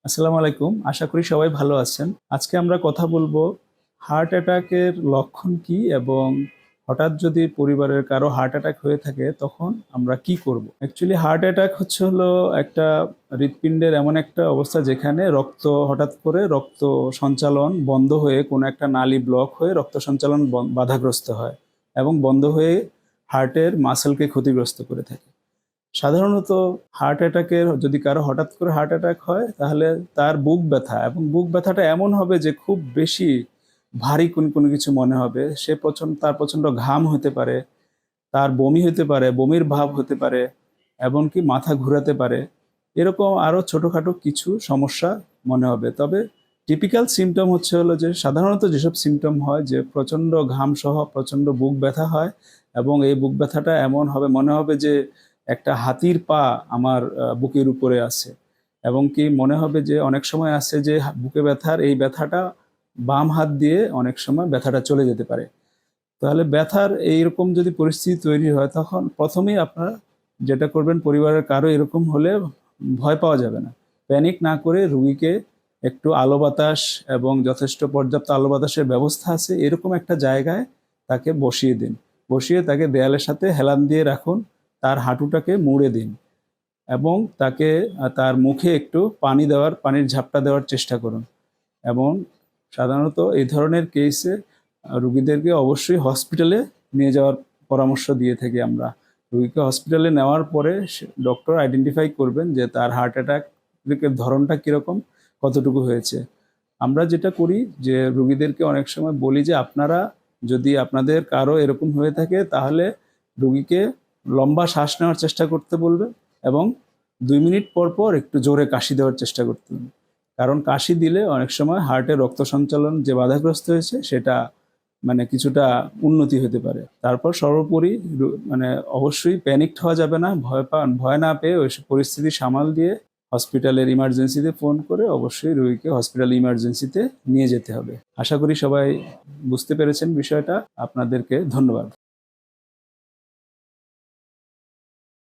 আসসালামু আলাইকুম। আশা করি সবাই ভালো আছেন। আজকে আমরা কথা বলবো হার্ট অ্যাটাকের লক্ষণ কি এবং হঠাৎ যদি পরিবারের কারো হার্ট অ্যাটাক হয়ে থাকে তখন আমরা কি করব। অ্যাকচুয়ালি হার্ট অ্যাটাক হলো একটা হৃৎপিণ্ডের এমন একটা অবস্থা যেখানে হঠাৎ করে রক্ত সঞ্চালন বন্ধ হয়ে কোনো একটা নালী ব্লক হয়ে রক্ত সঞ্চালন বাধাগ্রস্ত হয় এবং বন্ধ হয়ে হার্টের মাসেলকে ক্ষতিগ্রস্ত করে থাকে। সাধারণত হার্ট অ্যাটাকের যদি কারো হঠাৎ করে হার্ট অ্যাটাক হয় তাহলে তার বুক ব্যথা এবং বুক ব্যথাটা এমন হবে যে খুব বেশি ভারী কোনো কিছু মনে হবে। তার প্রচণ্ড ঘাম হতে পারে, তার বমি হতে পারে, বমির ভাব হতে পারে, এমনকি মাথা ঘুরাতে পারে। এরকম আরও ছোটোখাটো কিছু সমস্যা মনে হবে। তবে টিপিক্যাল সিমটম হলো যে সাধারণত যেসব সিমটম হয় যে প্রচণ্ড ঘাম সহ প্রচণ্ড বুক ব্যথা হয় এবং এই বুক ব্যথাটা এমন হবে মনে হবে যে একটা হাতির পা আমার বুকের উপরে আছে এবং কি মনে হবে যে অনেক সময় আছে যে বুকে ব্যথার এই ব্যথাটা বাম হাত দিয়ে অনেক সময় ব্যথাটা চলে যেতে পারে। তাহলে ব্যথার এইরকম যদি পরিস্থিতি তৈরি হয় তখন প্রথমেই আপনারা যেটা করবেন, পরিবারের কারো এরকম হলে ভয় পাওয়া যাবে না। প্যানিক না করে রুগীকে একটু আলো বাতাস এবং যথেষ্ট পর্যাপ্ত আলো বাতাসের ব্যবস্থা আছে এরকম একটা জায়গায় তাকে বসিয়ে দিন। বসিয়ে তাকে দেয়ালের সাথে হেলান দিয়ে রাখুন, তার হাঁটুটাকে মুড়ে দিন এবং তাকে তার মুখে একটু পানির ঝাপটা দেওয়ার চেষ্টা করুন। এবং সাধারণত এই ধরনের কেসে রুগীদেরকে অবশ্যই হসপিটালে নিয়ে যাওয়ার পরামর্শ দিয়ে থাকি আমরা। রুগীকে হসপিটালে নেওয়ার পরে ডক্টর আইডেন্টিফাই করবেন যে তার হার্ট অ্যাটাকের ধরনটা কীরকম, কতটুকু হয়েছে। আমরা যেটা করি যে রুগীদেরকে অনেক সময় বলি যে আপনারা যদি আপনাদের কারো এরকম হয়ে থাকে তাহলে রুগীকে লম্বা শ্বাস নেওয়ার চেষ্টা করতে বলবে এবং 2 মিনিট পর পর একটু জোরে কাশি দেওয়ার চেষ্টা করতে হবে। কারণ কাশি দিলে অনেক সময় হার্টের রক্ত সঞ্চালন যে বাধাগ্রস্ত হয়েছে সেটা কিছুটা উন্নতি হতে পারে। তারপর সর্বোপরি অবশ্যই প্যানিকড হওয়া যাবে না, ভয় না পেয়ে ওই পরিস্থিতি সামাল দিয়ে হসপিটালের ইমার্জেন্সিতে ফোন করে অবশ্যই রোগীকে হসপিটাল ইমার্জেন্সিতে নিয়ে যেতে হবে। আশা করি সবাই বুঝতে পেরেছেন বিষয়টা। আপনাদেরকে ধন্যবাদ।